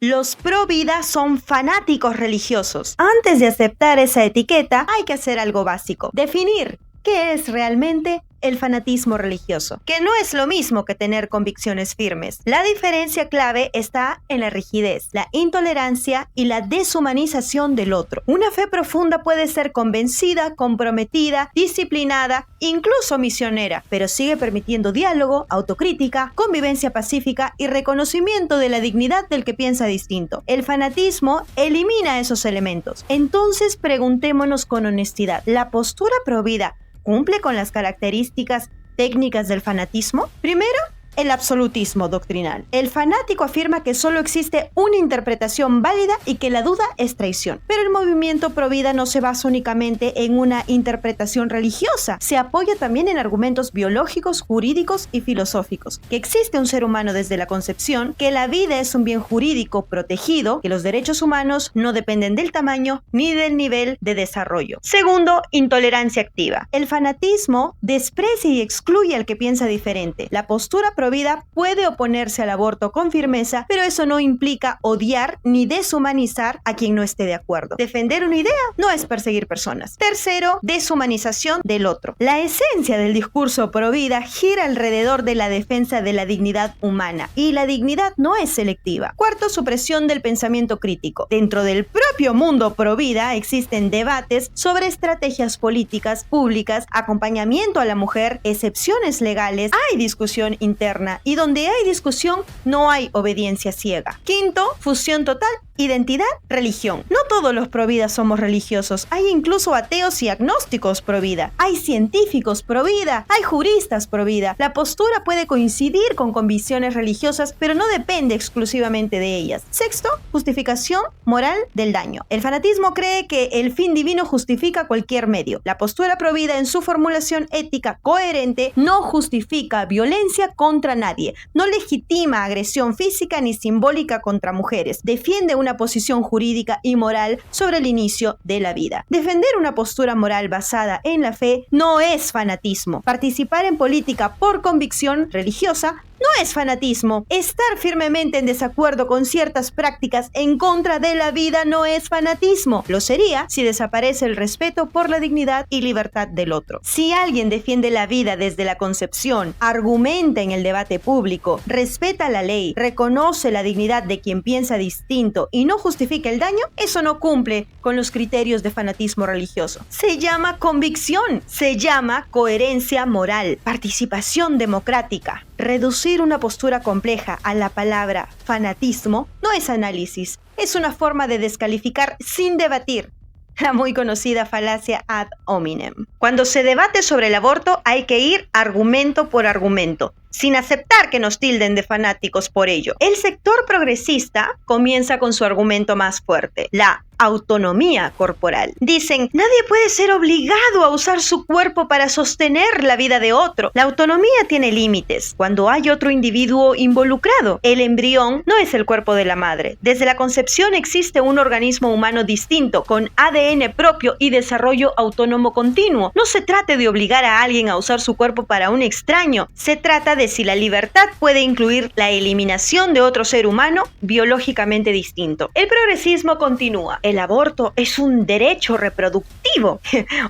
Los pro vida son fanáticos religiosos. Antes de aceptar esa etiqueta, hay que hacer algo básico: definir qué es realmente el fanatismo religioso, que no es lo mismo que tener convicciones firmes. La diferencia clave está en la rigidez, la intolerancia y la deshumanización del otro. Una fe profunda puede ser convencida, comprometida, disciplinada, incluso misionera, pero sigue permitiendo diálogo, autocrítica, convivencia pacífica y reconocimiento de la dignidad del que piensa distinto. El fanatismo elimina esos elementos. Entonces preguntémonos con honestidad: ¿la postura pro vida cumple con las características técnicas del fanatismo? Primero, el absolutismo doctrinal. El fanático afirma que solo existe una interpretación válida y que la duda es traición. Pero el movimiento pro vida no se basa únicamente en una interpretación religiosa. Se apoya también en argumentos biológicos, jurídicos y filosóficos. Que existe un ser humano desde la concepción, que la vida es un bien jurídico protegido, que los derechos humanos no dependen del tamaño ni del nivel de desarrollo. Segundo, intolerancia activa. El fanatismo desprecia y excluye al que piensa diferente. La postura pro vida puede oponerse al aborto con firmeza, pero eso no implica odiar ni deshumanizar a quien no esté de acuerdo. Defender una idea no es perseguir personas. Tercero, deshumanización del otro. La esencia del discurso pro vida gira alrededor de la defensa de la dignidad humana, y la dignidad no es selectiva. Cuarto, supresión del pensamiento crítico. Dentro del propio mundo pro vida existen debates sobre estrategias políticas públicas, acompañamiento a la mujer, excepciones legales, hay discusión interna, y donde hay discusión no hay obediencia ciega. Quinto, fusión total, identidad, religión. No todos los pro vida somos religiosos. Hay incluso ateos y agnósticos pro vida. Hay científicos pro vida. Hay juristas pro vida. La postura puede coincidir con convicciones religiosas, pero no depende exclusivamente de ellas. Sexto, justificación moral del daño. El fanatismo cree que el fin divino justifica cualquier medio. La postura pro vida, en su formulación ética coherente, no justifica violencia contra nadie, no legitima agresión física ni simbólica contra mujeres, defiende una posición jurídica y moral sobre el inicio de la vida. Defender una postura moral basada en la fe no es fanatismo. Participar en política por convicción religiosa no es fanatismo. Estar firmemente en desacuerdo con ciertas prácticas en contra de la vida no es fanatismo. Lo sería si desaparece el respeto por la dignidad y libertad del otro. Si alguien defiende la vida desde la concepción, argumenta en el debate público, respeta la ley, reconoce la dignidad de quien piensa distinto y no justifica el daño, eso no cumple con los criterios de fanatismo religioso. Se llama convicción, se llama coherencia moral, participación democrática. Reducir una postura compleja a la palabra fanatismo no es análisis, es una forma de descalificar sin debatir. La muy conocida falacia ad hominem. Cuando se debate sobre el aborto hay que ir argumento por argumento, sin aceptar que nos tilden de fanáticos por ello. El sector progresista comienza con su argumento más fuerte: la autonomía corporal. Dicen, nadie puede ser obligado a usar su cuerpo para sostener la vida de otro. La autonomía tiene límites cuando hay otro individuo involucrado. El embrión no es el cuerpo de la madre. Desde la concepción existe un organismo humano distinto, con ADN propio y desarrollo autónomo continuo. No se trata de obligar a alguien a usar su cuerpo para un extraño. Se trata de si la libertad puede incluir la eliminación de otro ser humano biológicamente distinto. El progresismo continúa. El aborto es un derecho reproductivo.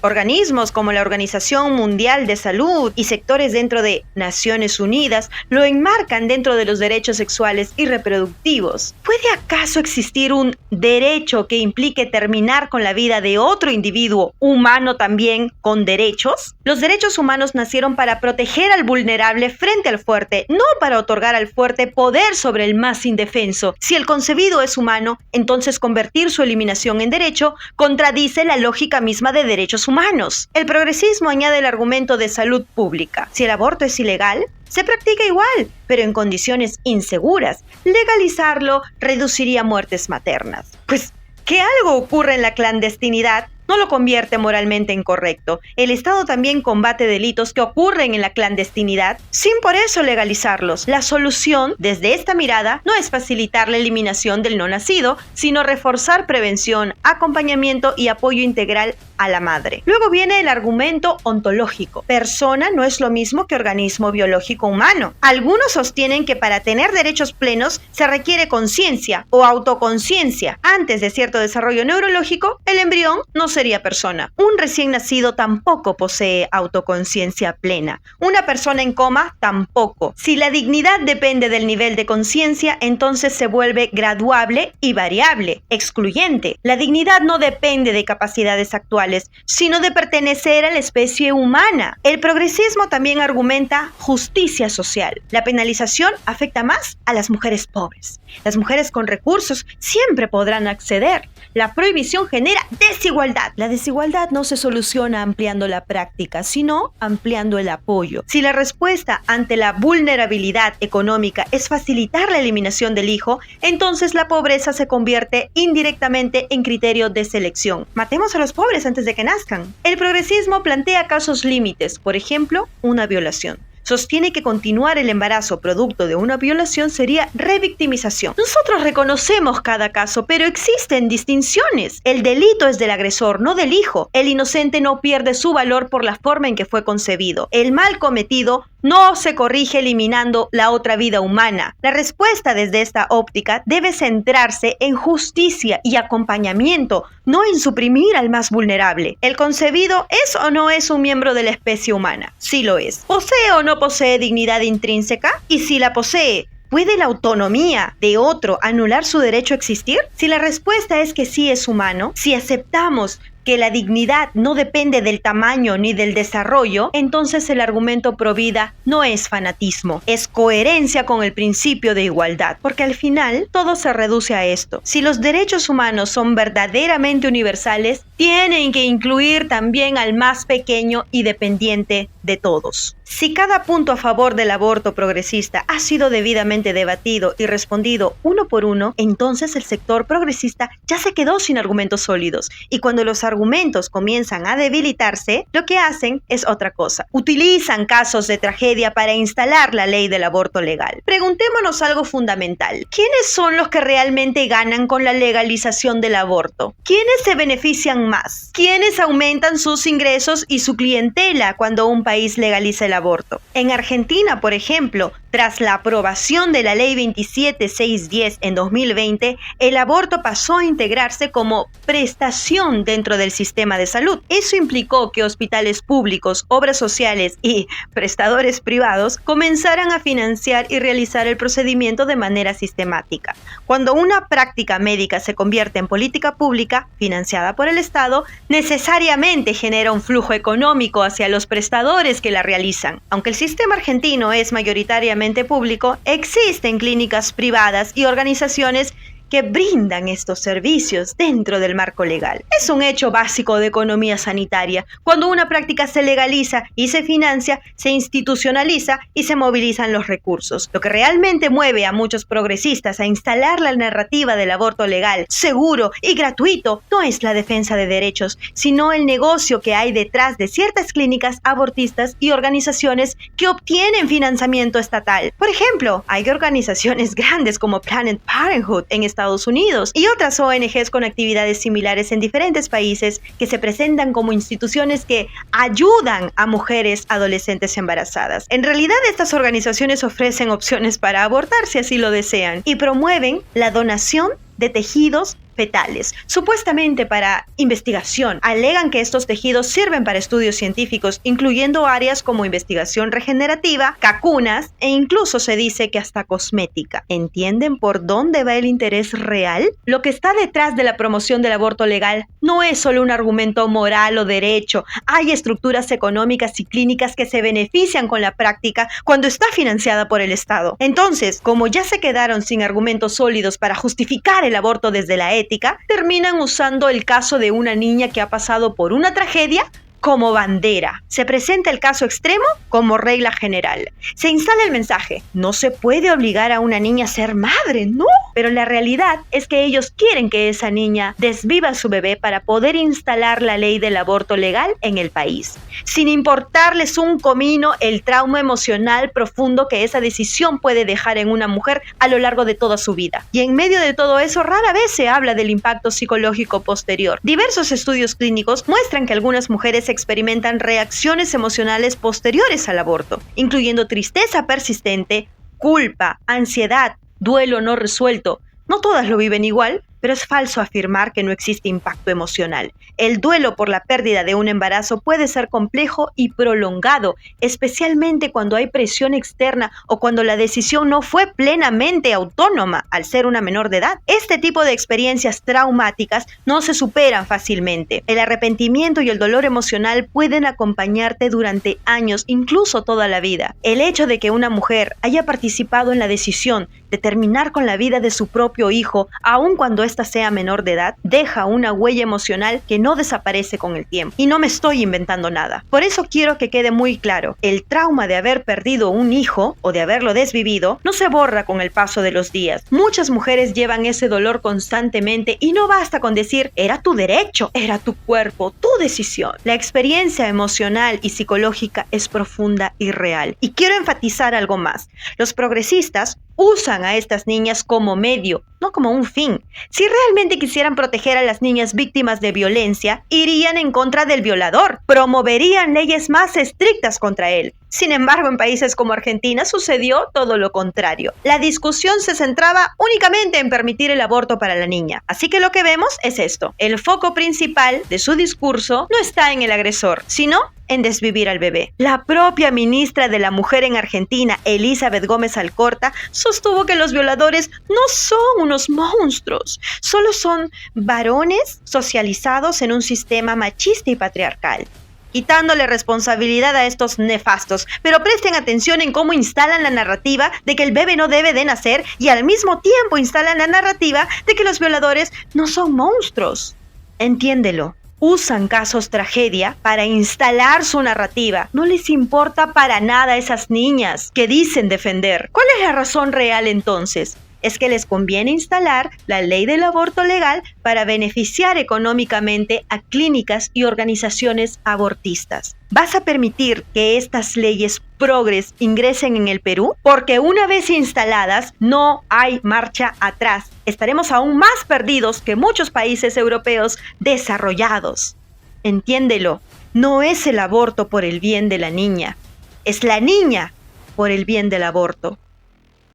Organismos como la Organización Mundial de Salud y sectores dentro de Naciones Unidas lo enmarcan dentro de los derechos sexuales y reproductivos. ¿Puede acaso existir un derecho que implique terminar con la vida de otro individuo humano también con derechos? Los derechos humanos nacieron para proteger al vulnerable frente al fuerte, no para otorgar al fuerte poder sobre el más indefenso. Si el concebido es humano, entonces convertir su eliminación en derecho contradice la lógica misma de derechos humanos. El progresismo añade el argumento de salud pública. Si el aborto es ilegal, se practica igual, pero en condiciones inseguras. Legalizarlo reduciría muertes maternas. Pues que algo ocurre en la clandestinidad no lo convierte moralmente incorrecto. El Estado también combate delitos que ocurren en la clandestinidad sin por eso legalizarlos. La solución, desde esta mirada, no es facilitar la eliminación del no nacido, sino reforzar prevención, acompañamiento y apoyo integral a la madre. Luego viene el argumento ontológico. Persona no es lo mismo que organismo biológico humano. Algunos sostienen que para tener derechos plenos se requiere conciencia o autoconciencia. Antes de cierto desarrollo neurológico, el embrión no sería persona. Un recién nacido tampoco posee autoconciencia plena. Una persona en coma tampoco. Si la dignidad depende del nivel de conciencia, entonces se vuelve graduable y variable, excluyente. La dignidad no depende de capacidades actuales, sino de pertenecer a la especie humana. El progresismo también argumenta justicia social. La penalización afecta más a las mujeres pobres. Las mujeres con recursos siempre podrán acceder. La prohibición genera desigualdad. La desigualdad no se soluciona ampliando la práctica, sino ampliando el apoyo. Si la respuesta ante la vulnerabilidad económica es facilitar la eliminación del hijo, entonces la pobreza se convierte indirectamente en criterio de selección. Matemos a los pobres antes de que nazcan. El progresismo plantea casos límites, por ejemplo, una violación. Sostiene que continuar el embarazo producto de una violación sería revictimización. Nosotros reconocemos cada caso, pero existen distinciones. El delito es del agresor, no del hijo. El inocente no pierde su valor por la forma en que fue concebido. El mal cometido no se corrige eliminando la otra vida humana. La respuesta desde esta óptica debe centrarse en justicia y acompañamiento, no en suprimir al más vulnerable. ¿El concebido es o no es un miembro de la especie humana? Sí lo es. ¿Posee o no posee dignidad intrínseca? Y si la posee, ¿puede la autonomía de otro anular su derecho a existir? Si la respuesta es que sí es humano, si aceptamos que la dignidad no depende del tamaño ni del desarrollo, entonces el argumento pro vida no es fanatismo, es coherencia con el principio de igualdad, porque al final todo se reduce a esto. Si los derechos humanos son verdaderamente universales, tienen que incluir también al más pequeño y dependiente de todos. Si cada punto a favor del aborto progresista ha sido debidamente debatido y respondido uno por uno, entonces el sector progresista ya se quedó sin argumentos sólidos. Y cuando los argumentos comienzan a debilitarse, lo que hacen es otra cosa. Utilizan casos de tragedia para instalar la ley del aborto legal. Preguntémonos algo fundamental. ¿Quiénes son los que realmente ganan con la legalización del aborto? ¿Quiénes se benefician más? ¿Quiénes aumentan sus ingresos y su clientela cuando un país legaliza el aborto? En Argentina, por ejemplo, tras la aprobación de la Ley 27610 en 2020, el aborto pasó a integrarse como prestación dentro del sistema de salud. Eso implicó que hospitales públicos, obras sociales y prestadores privados comenzaran a financiar y realizar el procedimiento de manera sistemática. Cuando una práctica médica se convierte en política pública, financiada por el Estado, necesariamente genera un flujo económico hacia los prestadores que la realizan. Aunque el sistema argentino es mayoritariamente público, existen clínicas privadas y organizaciones que brindan estos servicios dentro del marco legal. Es un hecho básico de economía sanitaria. Cuando una práctica se legaliza y se financia, se institucionaliza y se movilizan los recursos. Lo que realmente mueve a muchos progresistas a instalar la narrativa del aborto legal, seguro y gratuito no es la defensa de derechos, sino el negocio que hay detrás de ciertas clínicas abortistas y organizaciones que obtienen financiamiento estatal. Por ejemplo, hay organizaciones grandes como Planned Parenthood en Estados Unidos y otras ONGs con actividades similares en diferentes países que se presentan como instituciones que ayudan a mujeres adolescentes embarazadas. En realidad, estas organizaciones ofrecen opciones para abortar si así lo desean y promueven la donación de tejidos fetales, supuestamente para investigación. Alegan que estos tejidos sirven para estudios científicos, incluyendo áreas como investigación regenerativa, vacunas e incluso se dice que hasta cosmética. ¿Entienden por dónde va el interés real? Lo que está detrás de la promoción del aborto legal no es solo un argumento moral o derecho. Hay estructuras económicas y clínicas que se benefician con la práctica cuando está financiada por el Estado. Entonces, como ya se quedaron sin argumentos sólidos para justificar el aborto desde la ética, terminan usando el caso de una niña que ha pasado por una tragedia como bandera. Se presenta el caso extremo como regla general. Se instala el mensaje: no se puede obligar a una niña a ser madre, ¿no? Pero la realidad es que ellos quieren que esa niña desviva a su bebé para poder instalar la ley del aborto legal en el país, sin importarles un comino el trauma emocional profundo que esa decisión puede dejar en una mujer a lo largo de toda su vida. Y en medio de todo eso, rara vez se habla del impacto psicológico posterior. Diversos estudios clínicos muestran que algunas mujeres experimentan reacciones emocionales posteriores al aborto, incluyendo tristeza persistente, culpa, ansiedad, duelo no resuelto. No todas lo viven igual, pero es falso afirmar que no existe impacto emocional. El duelo por la pérdida de un embarazo puede ser complejo y prolongado, especialmente cuando hay presión externa o cuando la decisión no fue plenamente autónoma al ser una menor de edad. Este tipo de experiencias traumáticas no se superan fácilmente. El arrepentimiento y el dolor emocional pueden acompañarte durante años, incluso toda la vida. El hecho de que una mujer haya participado en la decisión de terminar con la vida de su propio hijo, aun cuando ésta sea menor de edad, deja una huella emocional que no desaparece con el tiempo. Y no me estoy inventando nada. Por eso quiero que quede muy claro: el trauma de haber perdido un hijo o de haberlo desvivido no se borra con el paso de los días. Muchas mujeres llevan ese dolor constantemente y no basta con decir: era tu derecho, era tu cuerpo, tu decisión. La experiencia emocional y psicológica es profunda y real. Y quiero enfatizar algo más: los progresistas usan a estas niñas como medio, no como un fin. Si realmente quisieran proteger a las niñas víctimas de violencia, irían en contra del violador, promoverían leyes más estrictas contra él. Sin embargo, en países como Argentina sucedió todo lo contrario. La discusión se centraba únicamente en permitir el aborto para la niña. Así que lo que vemos es esto: el foco principal de su discurso no está en el agresor, sino en desvivir al bebé. La propia ministra de la Mujer en Argentina, Elizabeth Gómez Alcorta, sostuvo que los violadores no son unos monstruos, solo son varones socializados en un sistema machista y patriarcal, quitándole responsabilidad a estos nefastos. Pero presten atención en cómo instalan la narrativa de que el bebé no debe de nacer y al mismo tiempo instalan la narrativa de que los violadores no son monstruos. Entiéndelo. Usan casos tragedia para instalar su narrativa. No les importa para nada a esas niñas que dicen defender. ¿Cuál es la razón real entonces? Es que les conviene instalar la ley del aborto legal para beneficiar económicamente a clínicas y organizaciones abortistas. ¿Vas a permitir que estas leyes progres ingresen en el Perú? Porque una vez instaladas, no hay marcha atrás. Estaremos aún más perdidos que muchos países europeos desarrollados. Entiéndelo, no es el aborto por el bien de la niña, es la niña por el bien del aborto.